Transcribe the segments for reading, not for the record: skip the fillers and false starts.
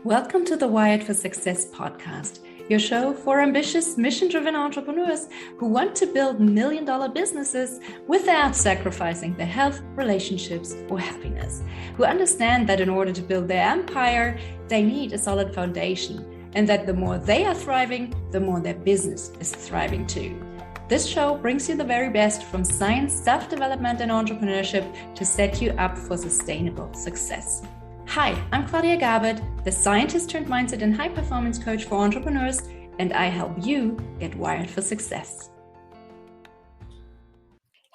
Welcome to the Wired for Success podcast, your show for ambitious, mission-driven entrepreneurs who want to build million-dollar businesses without sacrificing their health, relationships, or happiness, who understand that in order to build their empire, they need a solid foundation, and that the more they are thriving, the more their business is thriving too. This show brings you the very best from science, self-development, and entrepreneurship to set you up for sustainable success. Hi, I'm Claudia Garbutt, the scientist turned mindset and high performance coach for entrepreneurs, and I help you get wired for success.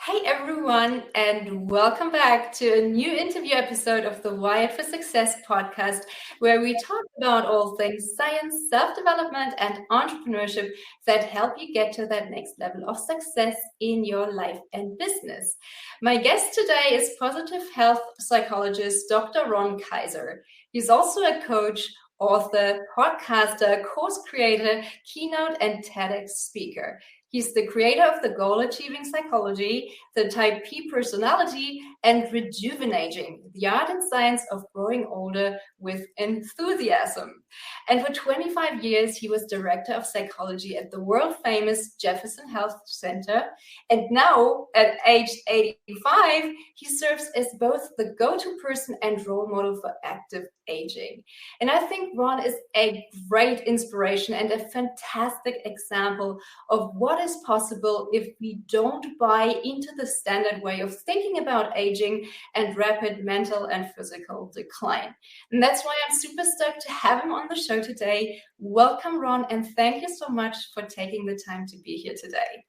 Hey everyone, and welcome back to a new interview episode of the Wired for Success podcast, where we talk about all things science, self-development, and entrepreneurship that help you get to that next level of success in your life and business. My guest today is Positive Health Psychologist, Dr. Ron Kaiser. He's also a coach, author, podcaster, course creator, Keynote and TEDx Speaker. He's the creator of the Goal-Achieving Psychology, the Type P Personality, and Rejuvenaging, the art and science of growing older with enthusiasm. And for 25 years, he was director of psychology at the world-famous Jefferson Health Center. And now, at age 85, he serves as both the go-to person and role model for active aging. And I think Ron is a great inspiration and a fantastic example of what is possible if we don't buy into the standard way of thinking about aging and rapid mental and physical decline. And that's why I'm super stoked to have him on the show today. Welcome, Ron, and thank you so much for taking the time to be here today.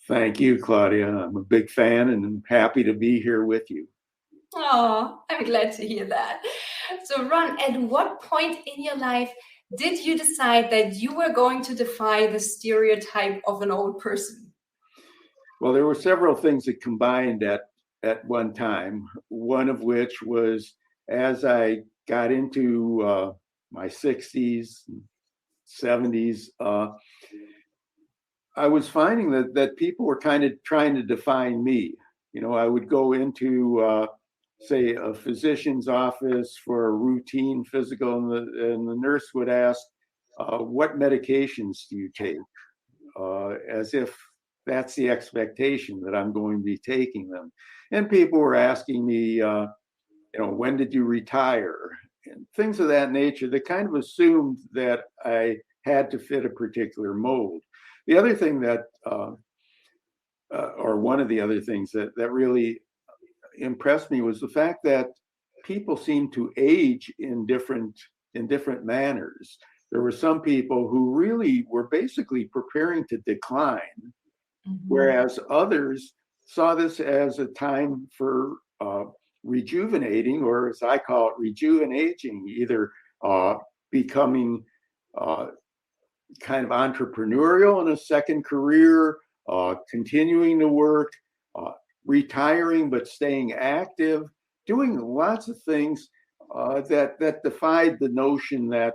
Thank you, Claudia. I'm a big fan and I'm happy to be here with you. Oh, I'm glad to hear that. So, Ron, at what point in your life did you decide that you were going to defy the stereotype of an old person? Well, there were several things that combined at one time, one of which was as I got into my 60s, 70s, I was finding that people were kind of trying to define me. You know, I would go into say a physician's office for a routine physical, and the nurse would ask, what medications do you take? As if that's the expectation that I'm going to be taking them. And people were asking me, when did you retire? And things of that nature that kind of assumed that I had to fit a particular mold. The other thing that, or one of the other things that really impressed me was the fact that people seem to age in different manners. There were some people who really were basically preparing to decline, whereas others saw this as a time for rejuvenating, or as I call it, rejuvenaging, either becoming kind of entrepreneurial in a second career, continuing to work, retiring but staying active, doing lots of things that defied the notion that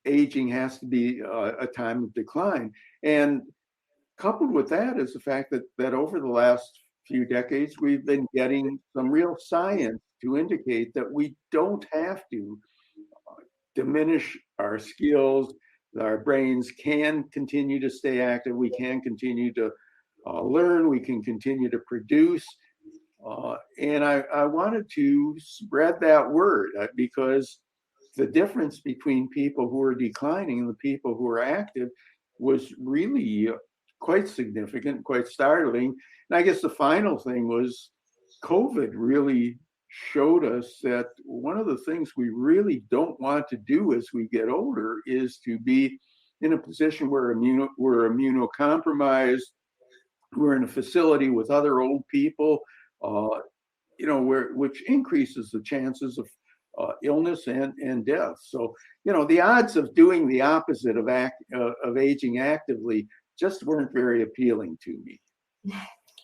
aging has to be a time of decline. And coupled with that is the fact that over the last few decades, we've been getting some real science to indicate that we don't have to diminish our skills. Our brains can continue to stay active. We can continue to learn. We can continue to produce. And I wanted to spread that word because the difference between people who are declining and the people who are active was really quite significant, quite startling. And I guess the final thing was COVID really showed us that one of the things we really don't want to do as we get older is to be in a position where we're immunocompromised, we're in a facility with other old people, which increases the chances of illness and death. So, the odds of doing the opposite of aging actively just weren't very appealing to me.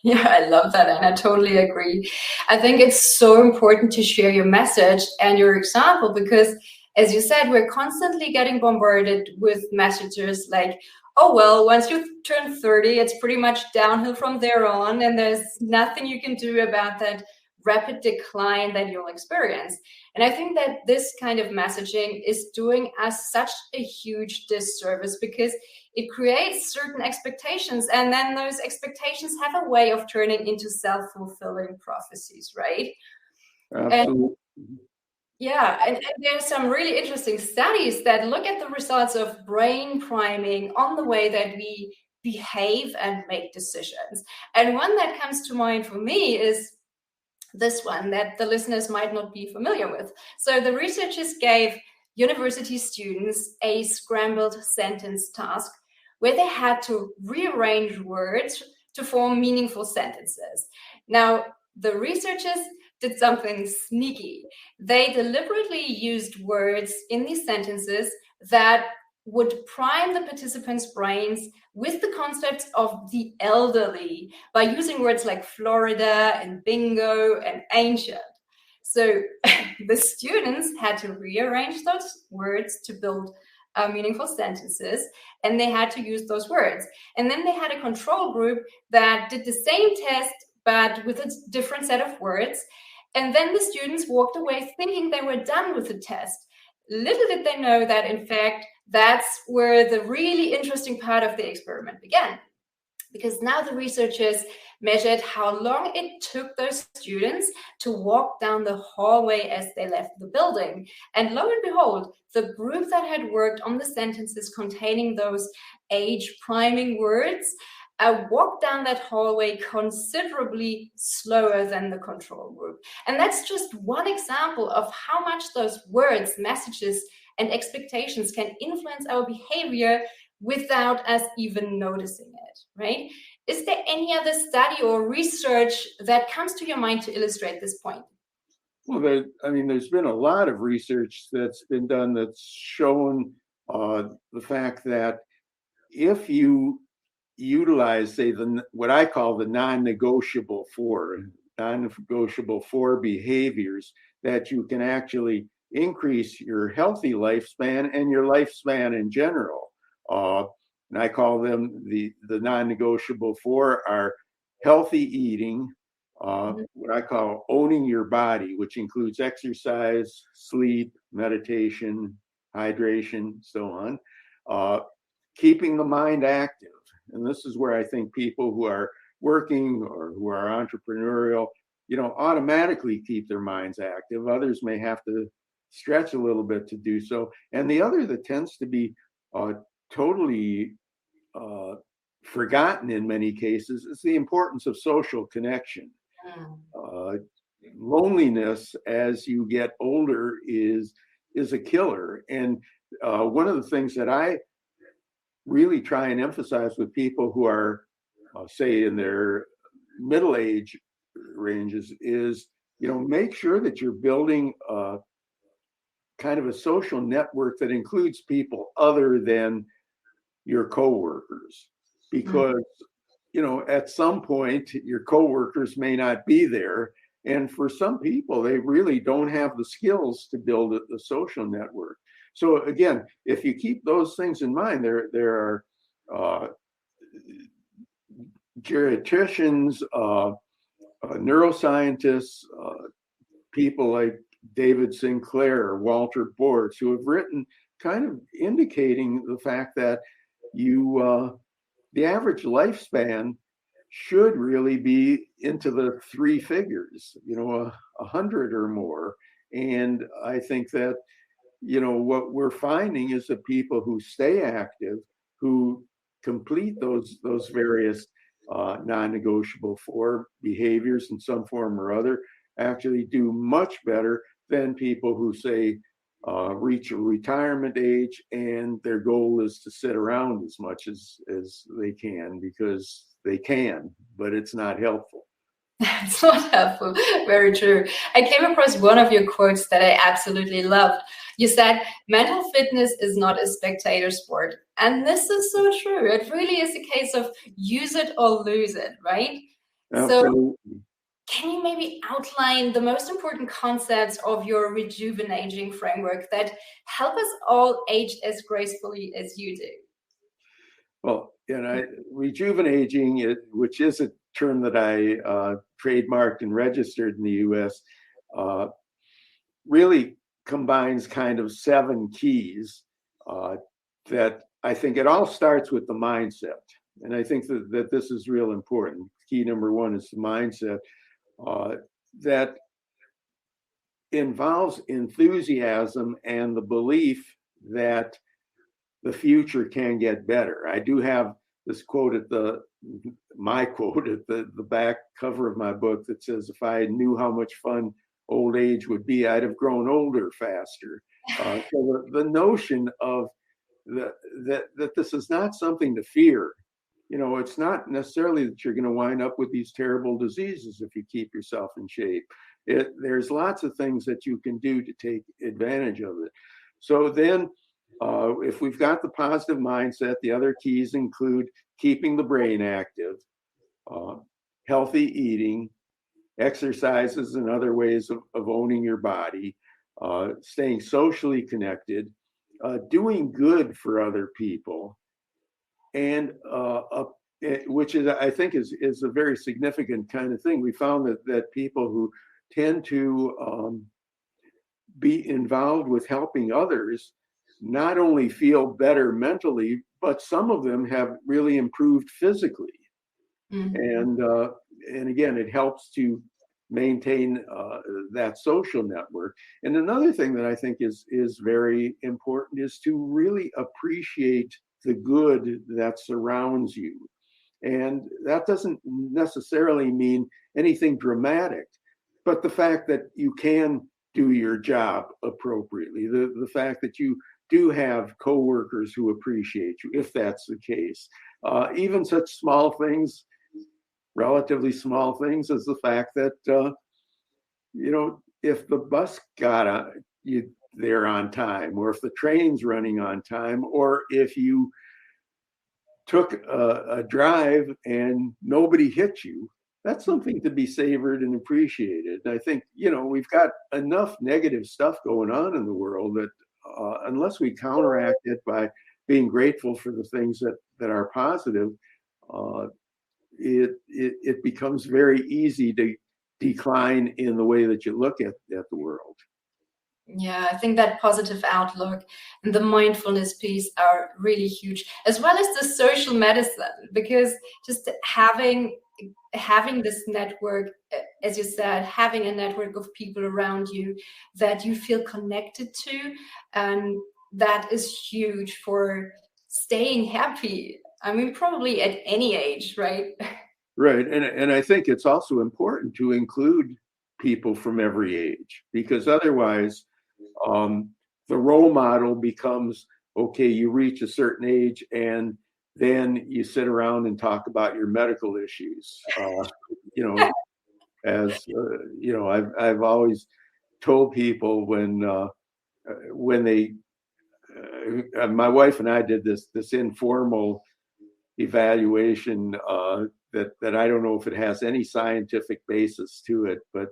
Yeah, I love that. And I totally agree. I think it's so important to share your message and your example because, as you said, we're constantly getting bombarded with messages like, oh, well, once you turn 30, it's pretty much downhill from there on. And there's nothing you can do about that rapid decline that you'll experience. And I think that this kind of messaging is doing us such a huge disservice because it creates certain expectations, and then those expectations have a way of turning into self-fulfilling prophecies, right? Absolutely. And there's some really interesting studies that look at the results of brain priming on the way that we behave and make decisions. And one that comes to mind for me is this one that the listeners might not be familiar with. So the researchers gave university students a scrambled sentence task where they had to rearrange words to form meaningful sentences. Now, the researchers did something sneaky. They deliberately used words in these sentences that would prime the participants' brains with the concepts of the elderly by using words like Florida and bingo and ancient. So the students had to rearrange those words to build meaningful sentences, and they had to use those words. And then they had a control group that did the same test, but with a different set of words. And then the students walked away thinking they were done with the test. Little did they know that, in fact, that's where the really interesting part of the experiment began. Because now the researchers measured how long it took those students to walk down the hallway as they left the building. And lo and behold, the group that had worked on the sentences containing those age-priming words walked down that hallway considerably slower than the control group. And that's just one example of how much those words, messages, and expectations can influence our behavior without us even noticing it, right? Is there any other study or research that comes to your mind to illustrate this point? Well, there's been a lot of research that's been done that's shown the fact that if you utilize, say, what I call the non-negotiable four behaviors, that you can actually increase your healthy lifespan and your lifespan in general. And I call them the non-negotiable four are healthy eating, what I call owning your body, which includes exercise, sleep, meditation, hydration, so on, keeping the mind active. And this is where I think people who are working or who are entrepreneurial, automatically keep their minds active. Others may have to stretch a little bit to do so. And the other that tends to be totally forgotten in many cases is the importance of social connection. Loneliness as you get older is a killer. And one of the things that I really try and emphasize with people who are, say, in their middle age ranges is, make sure that you're building kind of a social network that includes people other than your coworkers, because at some point your coworkers may not be there, and for some people they really don't have the skills to build a social network. So again, if you keep those things in mind, there are geriatricians, neuroscientists, people like David Sinclair, Walter Bortz, who have written kind of indicating the fact that the average lifespan should really be into the three figures, 100 or more. And I think that, what we're finding is that people who stay active, who complete those various non-negotiable four behaviors in some form or other, actually do much better than people who, say, reach a retirement age and their goal is to sit around as much as they can, because they can, but it's not helpful. It's not helpful. Very true. I came across one of your quotes that I absolutely loved. You said, mental fitness is not a spectator sport. And this is so true. It really is a case of use it or lose it, right? Absolutely. So can you maybe outline the most important concepts of your Rejuvenaging framework that help us all age as gracefully as you do? Well, Rejuvenaging, which is a term that I trademarked and registered in the U.S., really combines kind of 7 keys that I think it all starts with the mindset. And I think that this is real important. Key number 1 is the mindset that involves enthusiasm and the belief that the future can get better. I do have this quote my quote at the back cover of my book that says, if I knew how much fun old age would be, I'd have grown older faster. So the notion of that this is not something to fear. It's not necessarily that you're going to wind up with these terrible diseases if you keep yourself in shape. There's lots of things that you can do to take advantage of it. So then, if we've got the positive mindset, the other keys include keeping the brain active, healthy eating, exercises and other ways of owning your body, staying socially connected, doing good for other people, and which is, I think, is a very significant kind of thing. We found that people who tend to be involved with helping others not only feel better mentally, but some of them have really improved physically. Mm-hmm. And again, it helps to maintain that social network. And another thing that I think is very important is to really appreciate the good that surrounds you. And that doesn't necessarily mean anything dramatic, but the fact that you can do your job appropriately, the fact that you do have coworkers who appreciate you, if that's the case. Even such small things, relatively small things, as the fact that, if the bus got you there on time, or if the train's running on time, or if you took a drive and nobody hit you, that's something to be savored and appreciated. And I think, we've got enough negative stuff going on in the world that unless we counteract it by being grateful for the things that are positive, it becomes very easy to decline in the way that you look at the world. Yeah, I think that positive outlook and the mindfulness piece are really huge, as well as the social medicine, because just having this network, as you said, having a network of people around you that you feel connected to, and that is huge for staying happy. I mean, probably at any age, right? Right. And I think it's also important to include people from every age, because otherwise the role model becomes, okay, you reach a certain age and then you sit around and talk about your medical issues. I've always told people when they, my wife and I did this informal evaluation that I don't know if it has any scientific basis to it, but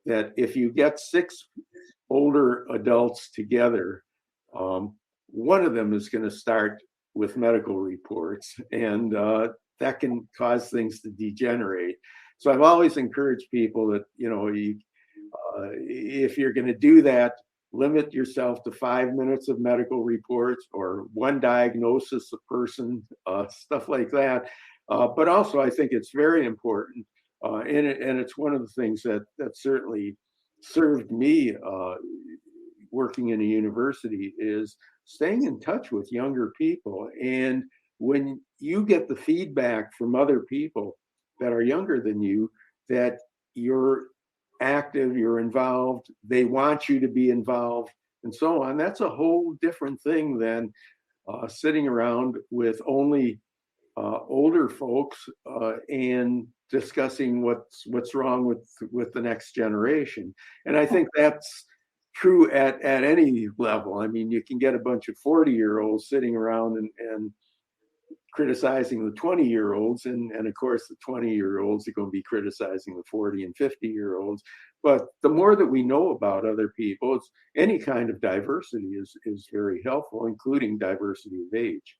that if you get 6 older adults together, one of them is going to start with medical reports, and that can cause things to degenerate. So I've always encouraged people that, if you're going to do that, limit yourself to 5 minutes of medical reports or 1 diagnosis a person, stuff like that. But also, I think it's very important, and it's one of the things that certainly served me working in a university, is staying in touch with younger people. And when you get the feedback from other people that are younger than you, that you're active, you're involved, they want you to be involved, and so on, that's a whole different thing than sitting around with only older folks and discussing what's wrong with the next generation. And I think that's true at any level. I mean, you can get a bunch of 40-year-olds sitting around and criticizing the 20-year-olds, and of course the 20-year-olds are going to be criticizing the 40 and 50-year-olds. But the more that we know about other people, any kind of diversity is very helpful, including diversity of age.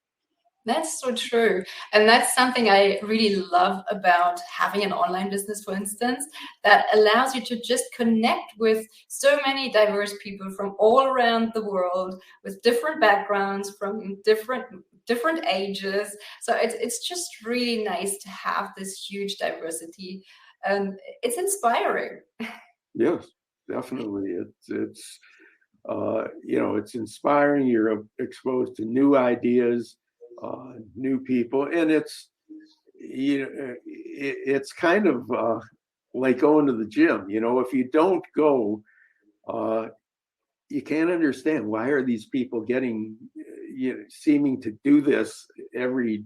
That's so true. And that's something I really love about having an online business, for instance, that allows you to just connect with so many diverse people from all around the world with different backgrounds, from different ages. So it's just really nice to have this huge diversity. And it's inspiring. Yes, definitely. It's it's inspiring. You're exposed to new ideas, new people, and it's kind of like going to the gym. If you don't go, you can't understand why are these people seeming to do this every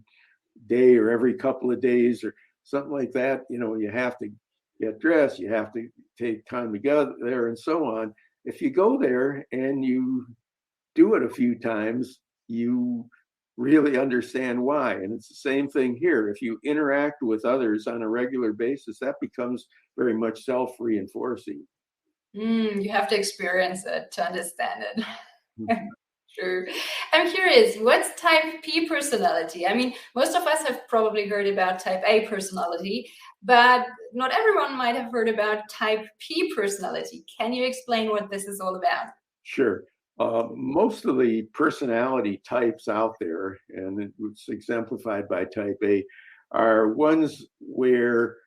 day or every couple of days or something like that. You have to get dressed, you have to take time to go there and so on. If you go there and you do it a few times, you really understand why. And it's the same thing here. If you interact with others on a regular basis, that becomes very much self-reinforcing. You have to experience it to understand it. True. I'm curious, what's type P personality? I mean, most of us have probably heard about type A personality, but not everyone might have heard about type P personality. Can you explain what this is all about? Sure. Most of the personality types out there, and it's exemplified by type A, are ones where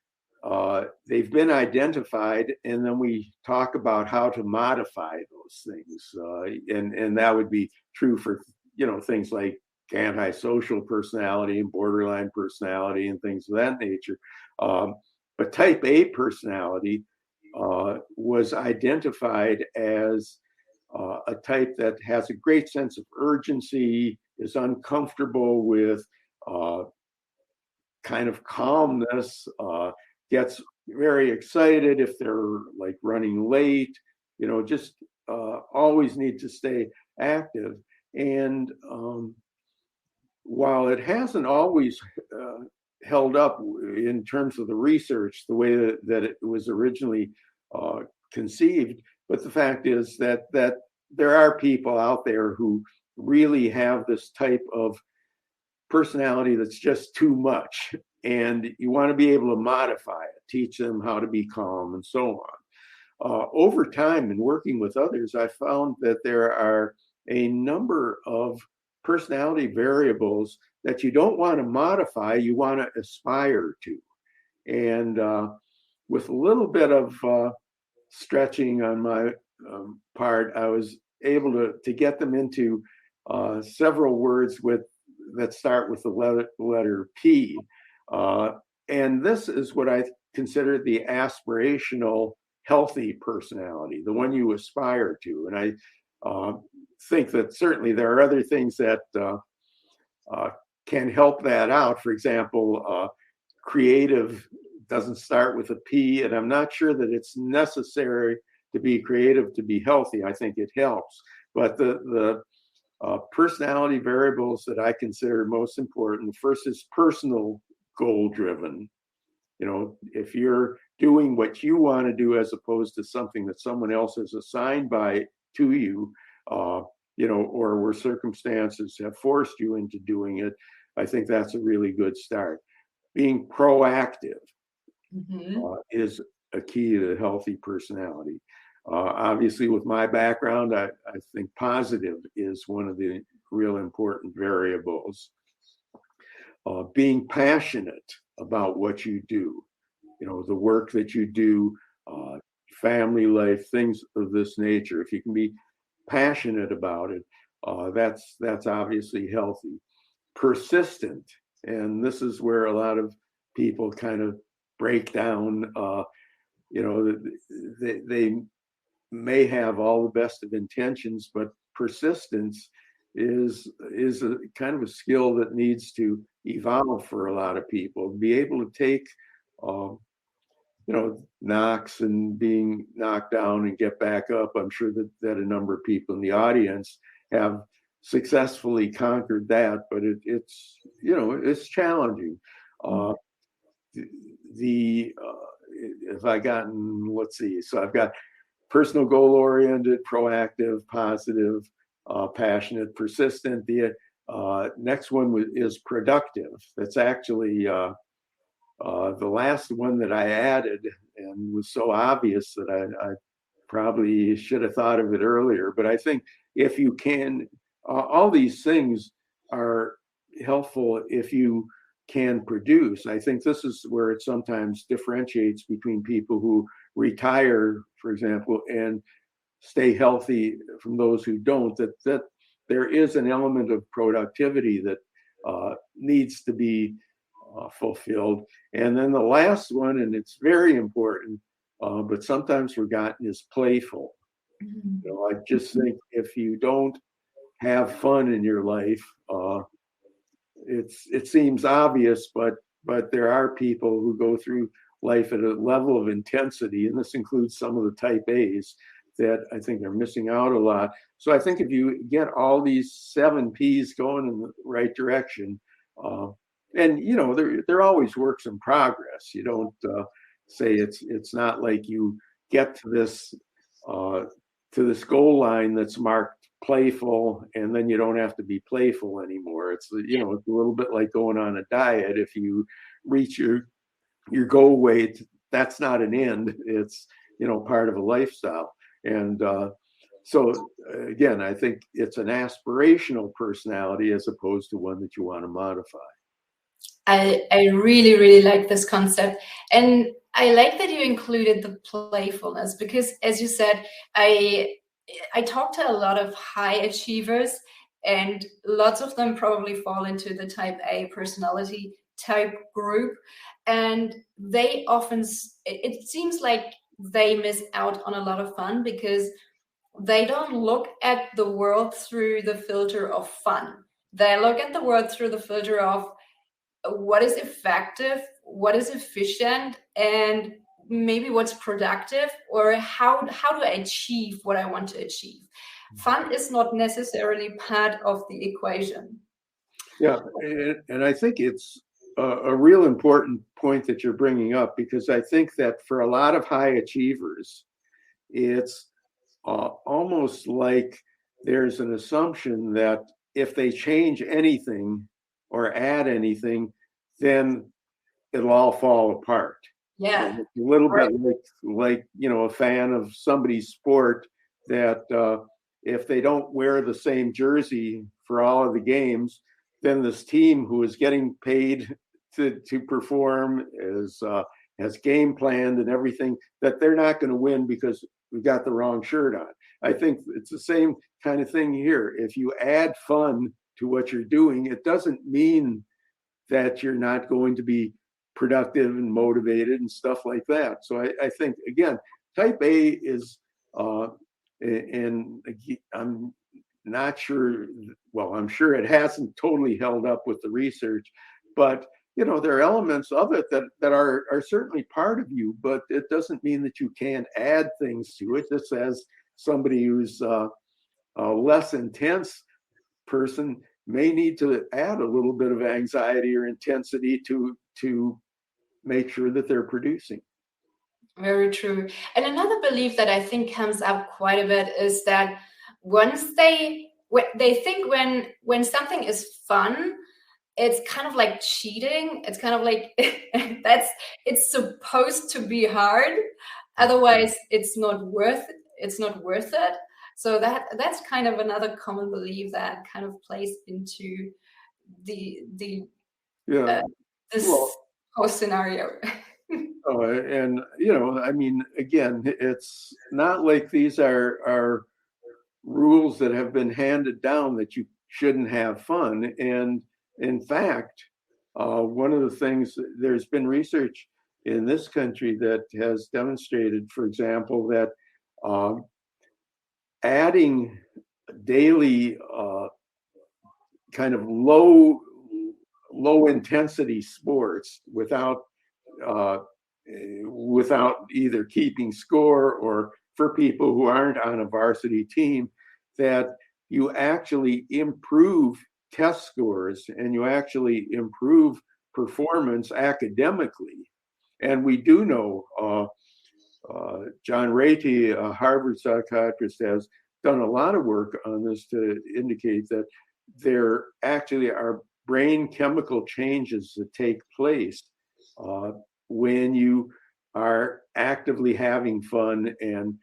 they've been identified, and then we talk about how to modify those things. And that would be true for, things like antisocial personality and borderline personality and things of that nature. But type A personality was identified as a type that has a great sense of urgency, is uncomfortable with kind of calmness, gets very excited if they're like running late, just always need to stay active. And while it hasn't always held up in terms of the research the way that it was originally conceived, but the fact is that there are people out there who really have this type of personality that's just too much, and you want to be able to modify it, teach them how to be calm and so on. Over time, in working with others, I found that there are a number of personality variables that you don't want to modify, you want to aspire to. And with a little bit of stretching on my part, I was able to get them into several words that start with the letter P. And this is what I consider the aspirational, healthy personality, the one you aspire to. And I think that certainly there are other things that can help that out. For example, creative doesn't start with a P, and I'm not sure that it's necessary to be creative to be healthy. I think it helps. But the personality variables that I consider most important, first is personal goal driven. If you're doing what you want to do as opposed to something that someone else has assigned to you, or where circumstances have forced you into doing it, I think that's a really good start. Being proactive is a key to healthy personality. Obviously, with my background, I think positive is one of the real important variables. Being passionate about what you do, the work that you do, family life, things of this nature. If you can be passionate about it, that's obviously healthy. Persistent, and this is where a lot of people kind of break down. They may have all the best of intentions, but persistence is a kind of a skill that needs to evolve for a lot of people. Be able to take knocks and being knocked down and get back up. I'm sure that a number of people in the audience have successfully conquered that, but it's challenging. If I gotten, let's see, so I've got personal goal oriented, proactive, positive, passionate, persistent. Next one is productive. That's actually the last one that I added and was so obvious that I probably should have thought of it earlier. But I think if you can, all these things are helpful if you can produce. I think this is where it sometimes differentiates between people who retire, for example, and stay healthy from those who don't, that there is an element of productivity that needs to be fulfilled. And then the last one, and it's very important, but sometimes forgotten, is playful. You know, I just think if you don't have fun in your life, it seems obvious, but there are people who go through life at a level of intensity, and this includes some of the type A's that I think are missing out a lot. So I think if you get all these 7 P's going in the right direction, and you know, they're always works in progress. You don't say it's not like you get to this goal line that's marked playful, and then you don't have to be playful anymore. It's, you know, it's a little bit like going on a diet. If you reach your goal weight, that's not an end. It's, you know, part of a lifestyle. And so again, I think it's an aspirational personality as opposed to one that you want to modify. I really, really like this concept. And I like that you included the playfulness, because as you said, I talk to a lot of high achievers, and lots of them probably fall into the type A personality type group. And they often, it seems like they miss out on a lot of fun because they don't look at the world through the filter of fun. They look at the world through the filter of what is effective, what is efficient, and maybe what's productive, or how do I achieve what I want to achieve. Fun is not necessarily part of the equation. Yeah, and I think it's a real important point that you're bringing up, because I think that for a lot of high achievers, it's almost like there's an assumption that if they change anything or add anything, then it'll all fall apart. Yeah, and it's a little bit like, you know, a fan of somebody's sport that if they don't wear the same jersey for all of the games, then this team who is getting paid to perform has game planned and everything, that they're not going to win because we got the wrong shirt on. I think it's the same kind of thing here. If you add fun to what you're doing, it doesn't mean that you're not going to be productive and motivated and stuff like that. So I think, again, type A is, and I'm not sure, well, I'm sure it hasn't totally held up with the research, but you know, there are elements of it that are certainly part of you, but it doesn't mean that you can't add things to it. Just as somebody who's a less intense person may need to add a little bit of anxiety or intensity to make sure that they're producing. Very true. And another belief that I think comes up quite a bit is that once they think when something is fun, it's kind of like cheating. It's kind of like it's supposed to be hard, otherwise it's not worth it. So that's kind of another common belief that kind of plays into this whole scenario. And you know, I mean, again, it's not like these are rules that have been handed down that you shouldn't have fun. And in fact, one of the things, there's been research in this country that has demonstrated, for example, that adding daily kind of low intensity sports without either keeping score or for people who aren't on a varsity team, that you actually improve test scores and you actually improve performance academically. And we do know John Ratey, a Harvard psychiatrist, has done a lot of work on this to indicate that there actually are brain chemical changes that take place when you are actively having fun and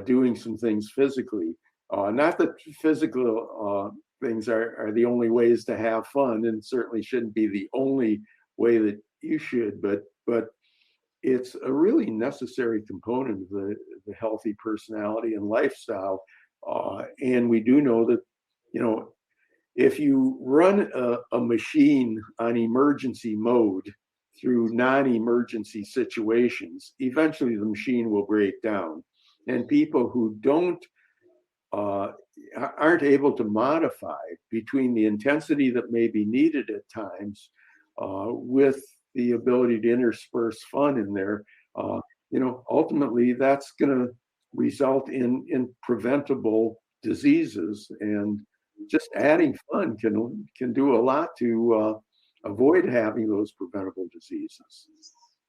doing some things physically. Not that physical things are the only ways to have fun, and certainly shouldn't be the only way that you should, but it's a really necessary component of the healthy personality and lifestyle. And we do know that, if you run a machine on emergency mode through non-emergency situations, eventually the machine will break down. And people who aren't able to modify between the intensity that may be needed at times with the ability to intersperse fun in there, ultimately that's going to result in preventable diseases. And just adding fun can do a lot to avoid having those preventable diseases.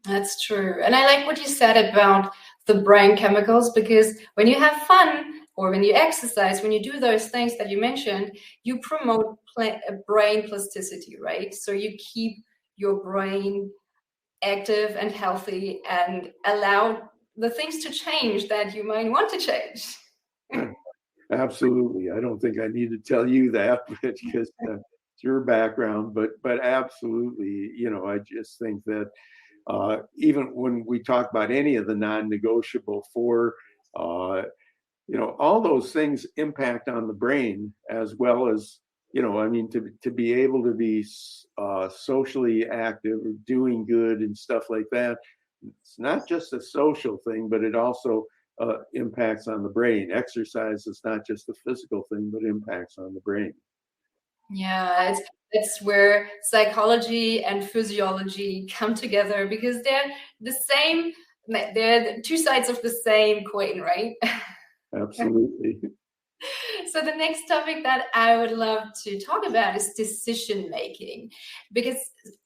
That's true. And I like what you said about the brain chemicals, because when you have fun or when you exercise, when you do those things that you mentioned, you promote brain plasticity, right? So you keep your brain active and healthy and allow the things to change that you might want to change. Absolutely. I don't think I need to tell you that because it's your background, but absolutely, I just think that even when we talk about any of the non-negotiable for, all those things impact on the brain as well as, to be able to be socially active or doing good and stuff like that. It's not just a social thing, but it also impacts on the brain. Exercise is not just a physical thing, but impacts on the brain. Yeah, it's where psychology and physiology come together, because they're the same. They're the two sides of the same coin, right? Absolutely. So the next topic that I would love to talk about is decision making, because,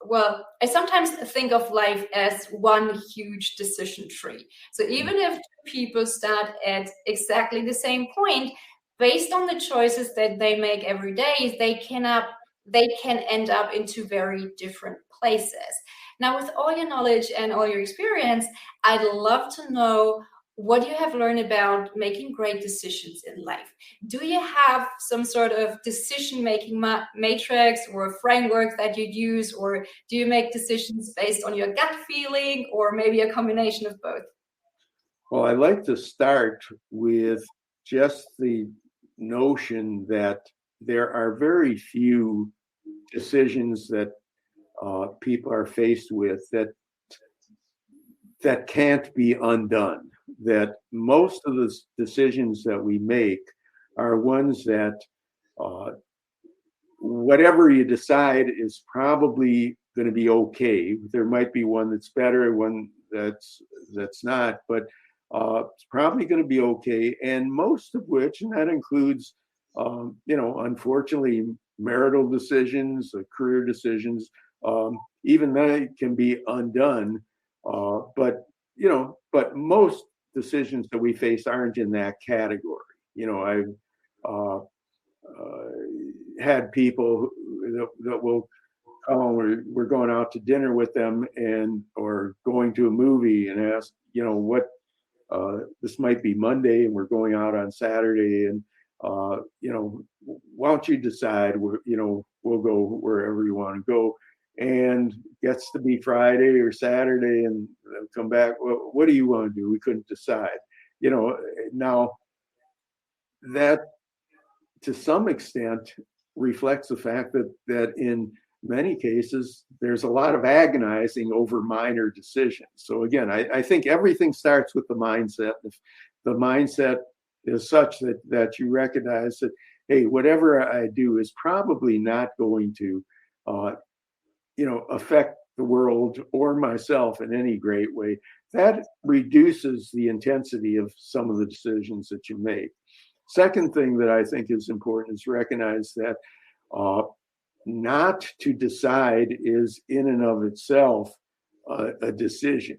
well, I sometimes think of life as one huge decision tree. So even if people start at exactly the same point, based on the choices that they make every day, they can end up into very different places. Now, with all your knowledge and all your experience, I'd love to know what you have learned about making great decisions in life. Do you have some sort of decision-making matrix or framework that you use, or do you make decisions based on your gut feeling, or maybe a combination of both? Well, I like to start with just the notion that there are very few decisions that people are faced with that can't be undone. That most of the decisions that we make are ones that whatever you decide is probably going to be okay. There might be one that's better, one that's not, but it's probably going to be okay. And most of which, and that includes, unfortunately, marital decisions, career decisions, even that can be undone. But most decisions that we face aren't in that category. I've had people that will come, we're going out to dinner with them or going to a movie and ask, what, this might be Monday and we're going out on Saturday, and why don't you decide, we'll go wherever you want to go. And gets to be Friday or Saturday and they'll come back, well, what do you want to do? We couldn't decide. Now that to some extent reflects the fact that in many cases there's a lot of agonizing over minor decisions. So again, I think everything starts with the mindset. If the mindset is such that you recognize that, hey, whatever I do is probably not going to affect the world or myself in any great way, that reduces the intensity of some of the decisions that you make. Second thing that I think is important is recognize that not to decide is in and of itself a decision.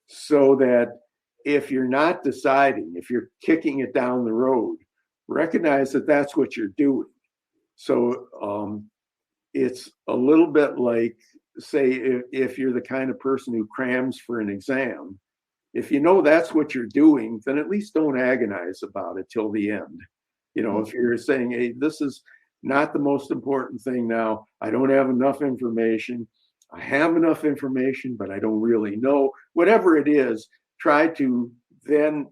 So that if you're not deciding, if you're kicking it down the road, recognize that that's what you're doing. it's a little bit like, say, if you're the kind of person who crams for an exam, if you know that's what you're doing, then at least don't agonize about it till the end. If you're saying, hey, this is not the most important thing now, I don't have enough information, I have enough information, but I don't really know, whatever it is, try to then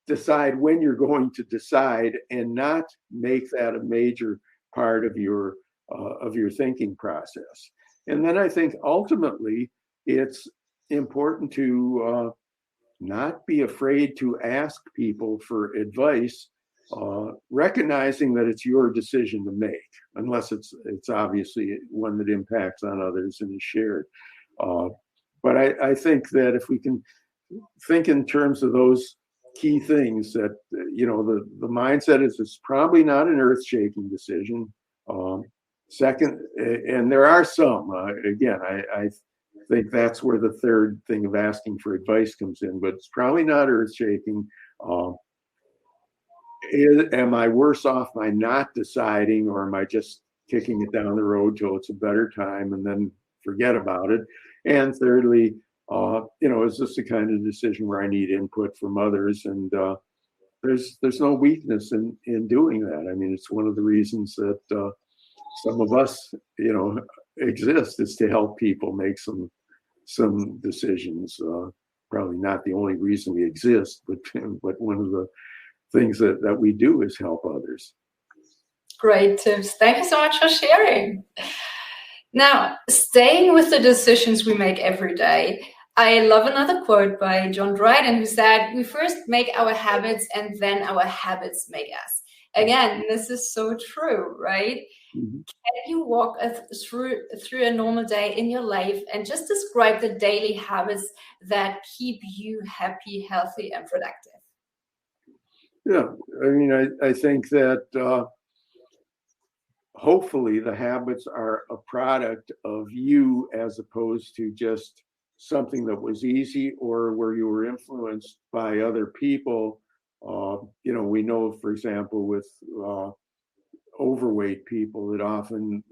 decide when you're going to decide and not make that a major part of your thinking process. And then I think ultimately it's important to not be afraid to ask people for advice, recognizing that it's your decision to make, unless it's obviously one that impacts on others and is shared. But I think that if we can think in terms of those key things, that the mindset is it's probably not an earth-shaking decision. Second, and there are some, again, I think that's where the third thing of asking for advice comes in, but it's probably not earth-shaking. Am I worse off by not deciding, or am I just kicking it down the road till it's a better time and then forget about it? And thirdly, is this the kind of decision where I need input from others? And there's no weakness in doing that. I mean, it's one of the reasons that some of us, exist, is to help people make some decisions. Probably not the only reason we exist, but one of the things that we do is help others. Great tips. Thank you so much for sharing. Now, staying with the decisions we make every day, I love another quote by John Dryden, who said, "We first make our habits and then our habits make us." Again, this is so true, right? Mm-hmm. Can you walk us through a normal day in your life and just describe the daily habits that keep you happy, healthy, and productive? Yeah, I mean, I think that hopefully the habits are a product of you as opposed to just something that was easy or where you were influenced by other people. We know, for example, with overweight people, that often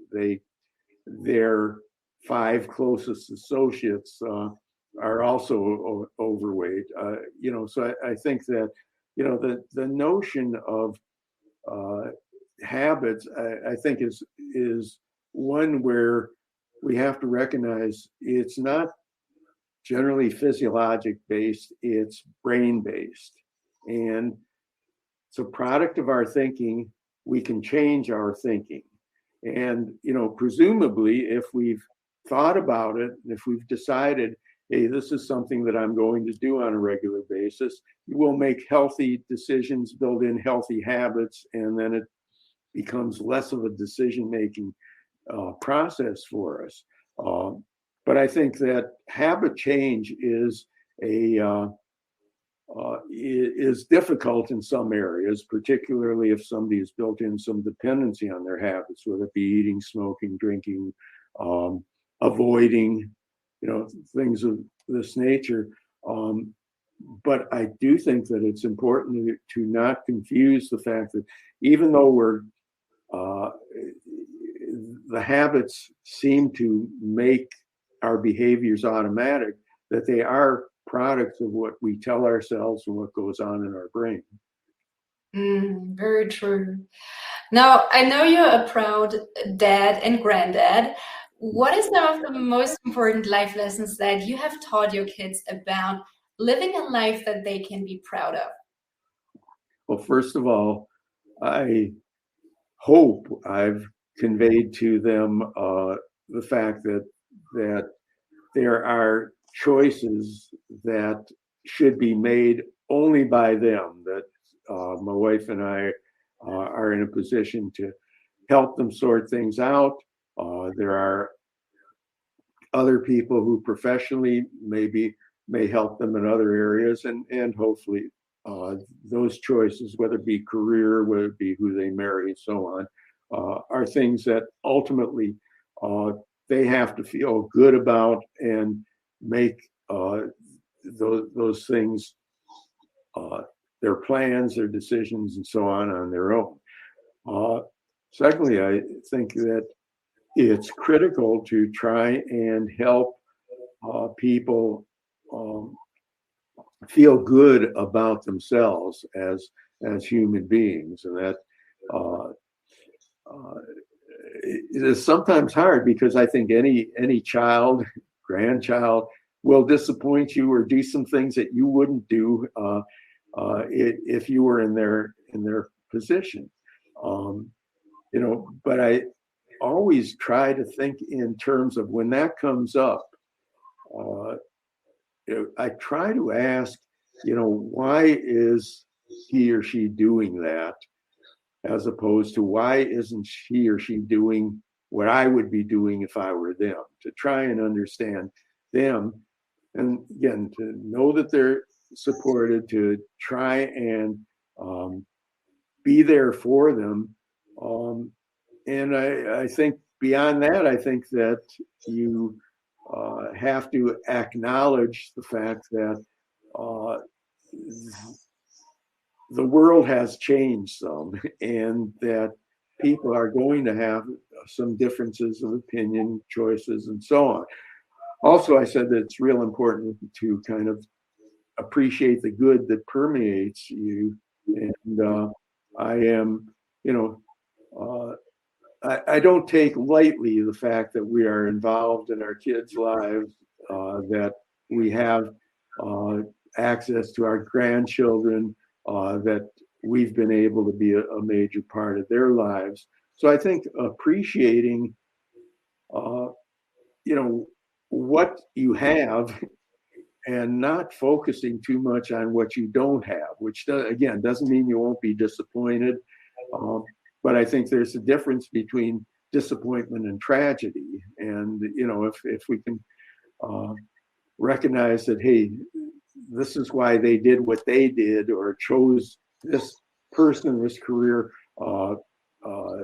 their 5 closest associates are also overweight. So I think that the notion of habits, I think is one where we have to recognize it's not generally physiologic based, it's brain based, and it's a product of our thinking. We can change our thinking, and presumably if we've thought about it, if we've decided, hey, this is something that I'm going to do on a regular basis, we'll make healthy decisions, build in healthy habits, and then it becomes less of a decision-making process for us. But I think that habit change is difficult in some areas, particularly if somebody has built in some dependency on their habits, whether it be eating, smoking, drinking, avoiding, things of this nature. But I do think that it's important to not confuse the fact that even though the habits seem to make our behaviors automatic, that they are products of what we tell ourselves and what goes on in our brain. Very true. Now, I know you're a proud dad and granddad. What is some of the most important life lessons that you have taught your kids about living a life that they can be proud of? Well, first of all, I hope I've conveyed to them the fact that there are choices that should be made only by them, that my wife and I are in a position to help them sort things out. There are other people who professionally may help them in other areas, and hopefully those choices, whether it be career, whether it be who they marry, and so on, are things that ultimately they have to feel good about and make those things, their plans, their decisions, and so on their own. Secondly, I think that it's critical to try and help people feel good about themselves as human beings, and that uh, it is sometimes hard because I think any child, grandchild, will disappoint you or do some things that you wouldn't do if you were in their position. Um, but I always try to think in terms of when that comes up. Uh, I try to ask, why is he or she doing that, as opposed to why isn't he or she doing what I would be doing if I were them, to try and understand them. And again, to know that they're supported, to try and be there for them. And I think beyond that, I think that you have to acknowledge the fact that uh, the world has changed some, and that people are going to have some differences of opinion, choices, and so on. Also, I said that it's real important to kind of appreciate the good that permeates you. And I am, you know, uh, I don't take lightly the fact that we are involved in our kids' lives, that we have uh, access to our grandchildren, that we've been able to be a major part of their lives. So I think appreciating, uh, what you have and not focusing too much on what you don't have, which again doesn't mean you won't be disappointed. Um, but I think there's a difference between disappointment and tragedy. And, if we can recognize that, hey, this is why they did what they did or chose this person, this career, uh, uh,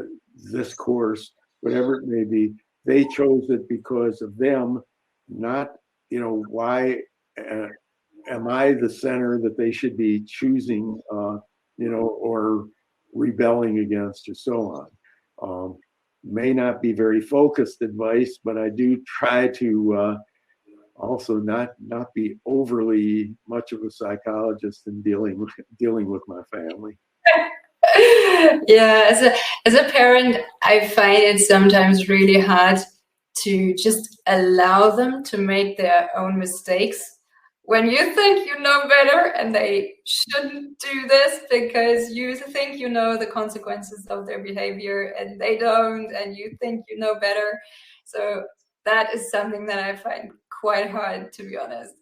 this course, whatever it may be, they chose it because of them, not, why am I the center that they should be choosing, or rebelling against, or so on. May not be very focused advice, but I do try to also not be overly much of a psychologist in dealing with my family. Yeah, as a parent, I find it sometimes really hard to just allow them to make their own mistakes when you think you know better and they shouldn't do this because you think you know the consequences of their behavior and they don't, and you think you know better. So that is something that I find quite hard, to be honest.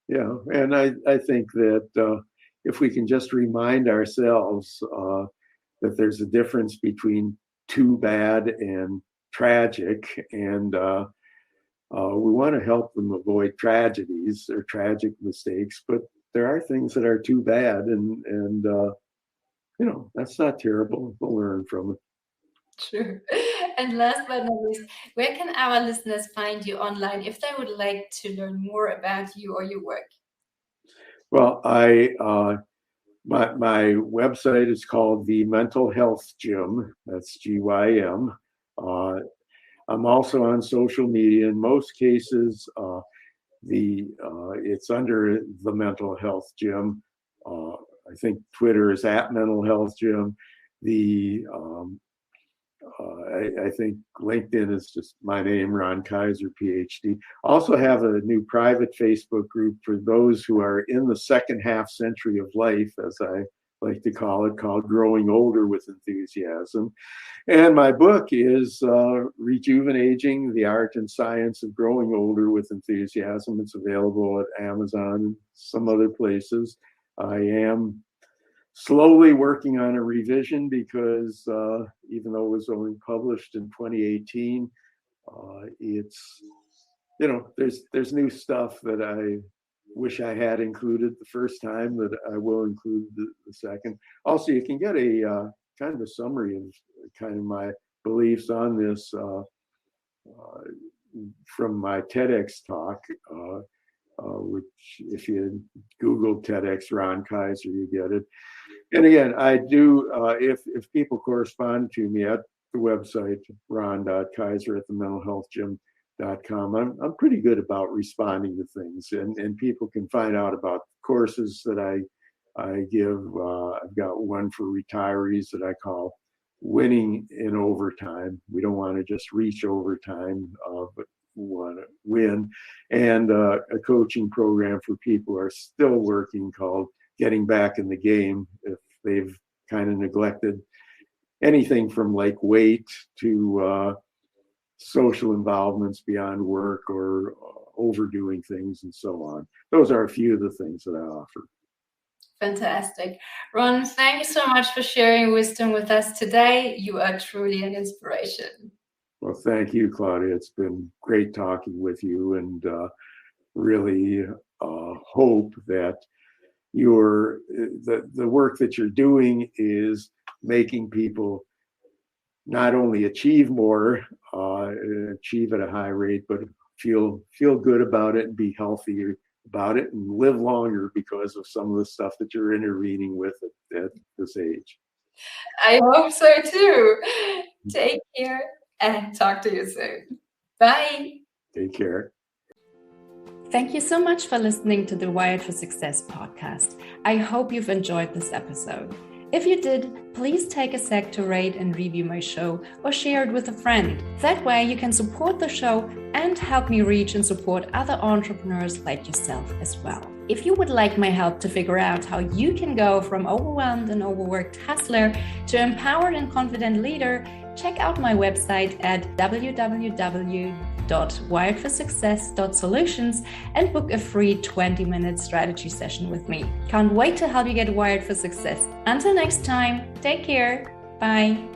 Yeah, and I think that if we can just remind ourselves that there's a difference between too bad and tragic, and we want to help them avoid tragedies or tragic mistakes, but there are things that are too bad, and that's not terrible. We'll learn from it. True. And last but not least, where can our listeners find you online if they would like to learn more about you or your work? Well, my website is called the Mental Health Gym. That's GYM. I'm also on social media. In most cases, it's under the Mental Health Gym. I think Twitter is at Mental Health Gym. The I think LinkedIn is just my name, Ron Kaiser, Ph.D. Also have a new private Facebook group for those who are in the second half century of life, as I like to call it, called Growing Older with Enthusiasm. And my book is Rejuvenaging, the Art and Science of Growing Older with Enthusiasm. It's available at Amazon and some other places. I am slowly working on a revision because even though it was only published in 2018, it's, there's new stuff that I wish I had included the first time that I will include the second. Also, you can get a kind of a summary of kind of my beliefs on this from my TEDx talk. which if you Google TEDx Ron Kaiser, you get it. And again, I do, if people correspond to me at the website, ron.kaiser@thementalhealthgym.com, I'm pretty good about responding to things, and people can find out about courses that I give. I've got one for retirees that I call Winning in Overtime. We don't want to just reach overtime, but we want to win. And a coaching program for people who are still working called Getting Back in the Game, if they've kind of neglected anything from like weight to social involvements beyond work or overdoing things and so on. Those are a few of the things that I offer. Fantastic. Ron, thank you so much for sharing wisdom with us today. You are truly an inspiration. Well, thank you, Claudia. It's been great talking with you, and really hope that the work that you're doing is making people not only achieve more, achieve at a high rate, but feel good about it and be healthier about it and live longer because of some of the stuff that you're intervening with at this age. I hope so too. Take care and talk to you soon. Bye. Take care. Thank you so much for listening to the Wired for Success podcast. I hope you've enjoyed this episode. If you did, please take a sec to rate and review my show or share it with a friend. That way you can support the show and help me reach and support other entrepreneurs like yourself as well. If you would like my help to figure out how you can go from overwhelmed and overworked hustler to empowered and confident leader, check out my website at www.wiredforsuccess.solutions and book a free 20-minute strategy session with me. Can't wait to help you get wired for success. Until next time, take care. Bye.